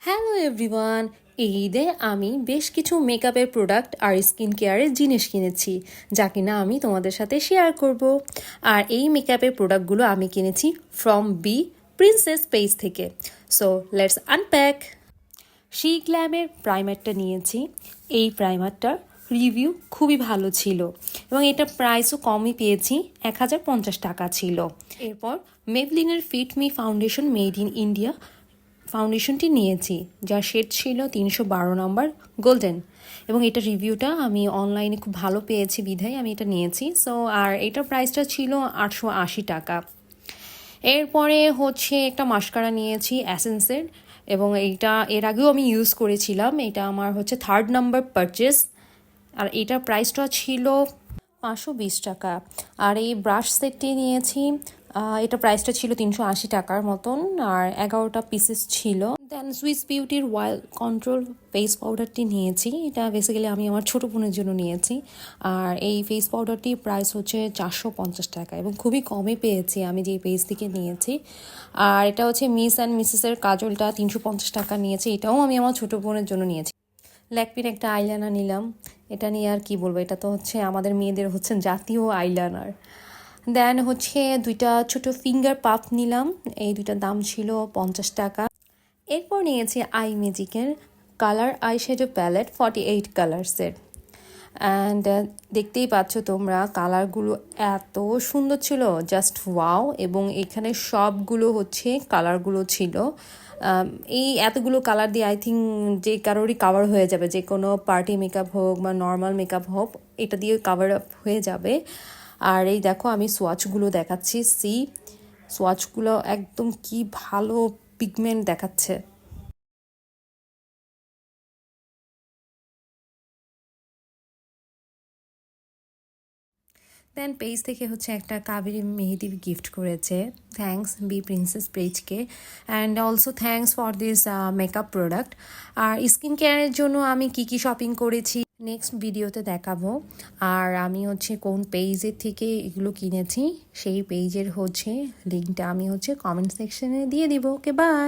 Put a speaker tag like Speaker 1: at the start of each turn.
Speaker 1: Hello everyone, এই ঈদে আমি বেশ কিছু মেকআপের প্রোডাক্ট আর স্কিন কেয়ারের জিনিস কিনেছি যা কিনা আমি তোমাদের সাথে শেয়ার করব। আর এই মেকআপের প্রোডাক্টগুলো আমি কিনেছি ফ্রম বি প্রিন্সেস পেজ থেকে। So let's unpack. শি গ্ল্যামের প্রাইমারটা নিয়েছি। এই প্রাইমারটার রিভিউ খুবই ভালো ছিল এবং এটা প্রাইসও কমই পেয়েছি, 1050 টাকা ছিল। এরপর মেবলিনের fit me foundation made in India ফাউন্ডেশনটি নিয়েছি, যার শেড ছিল 312 নম্বর গোল্ডেন, এবং এটা রিভিউটা আমি অনলাইনে খুব ভালো পেয়েছি বিধায় আমি এটা নিয়েছি। সো আর এটার প্রাইসটা ছিল 880 টাকা। এরপরে হচ্ছে একটা মাস্কারা নিয়েছি অ্যাসেন্সের, এবং এইটা এর আগেও আমি ইউজ করেছিলাম। এটা আমার হচ্ছে 3rd নাম্বার পারচেস, আর এটার প্রাইসটা ছিল 520 টাকা। আর এই ব্রাশ সেটটি নিয়েছি, এটা প্রাইসটা ছিল 380 টাকার মতন, আর 11টা পিসেস ছিল। দেন সুইস বিউটির ওয়াইল্ড কন্ট্রোল ফেস পাউডারটি নিয়েছি। এটা বেসিক্যালি আমি আমার ছোটো বোনের জন্য নিয়েছি। আর এই ফেস পাউডারটি প্রাইস হচ্ছে 450 টাকা এবং খুবই কমে পেয়েছি আমি যে পেজ থেকে নিয়েছি। আর এটা হচ্ছে মিস অ্যান্ড মিসেসের কাজলটা 350 টাকা নিয়েছি, এটাও আমি আমার ছোটো বোনের জন্য নিয়েছি। ল্যাকমির একটা আইলাইনার নিলাম, এটা নিয়ে আর কি বলবো, এটা তো হচ্ছে আমাদের মেয়েদের হচ্ছে জাতীয় আইলাইনার। দেন হচ্ছে দুইটা ছোট ফিঙ্গার পাফ নিলাম, এই দুইটার দাম ছিল 50 টাকা। এরপর নিয়েছি আই ম্যাজিকের কালার আই শ্যাডো প্যালেট 48 কালার্সের। অ্যান্ড দেখতেই পাচ্ছ তোমরা, কালারগুলো এত সুন্দর ছিল, জাস্ট ওয়াও। এবং এখানে সবগুলো হচ্ছে কালারগুলো ছিল, এই এতগুলো কালার দিয়ে আই থিঙ্ক যে কারোরই কাভার হয়ে যাবে, যে কোনো পার্টি মেকআপ হোক বা নর্মাল মেকআপ হোক, এটা দিয়ে কাভার আপ হয়ে যাবে। আর এই দেখো আমি সোয়াচগুলো দেখাচ্ছি, সোয়াচগুলো একদম কি ভালো পিগমেন্ট দেখাচ্ছে। দেন পেজ থেকে হচ্ছে একটা কাবেরি মেহেদি গিফট করেছে, থ্যাঙ্কস বি প্রিন্সেস পেজকে, and also thanks for this makeup product. আর স্কিন কেয়ারের জন্য আমি কি কি শপিং করেছি নেক্সট ভিডিওতে দেখাবো। আর আমি হচ্ছে কোন পেজের থেকে এগুলো কিনেছি সেই পেজের হচ্ছে লিঙ্কটা আমি হচ্ছে কমেন্ট সেকশনে দিয়ে দিব। ওকে, বাই।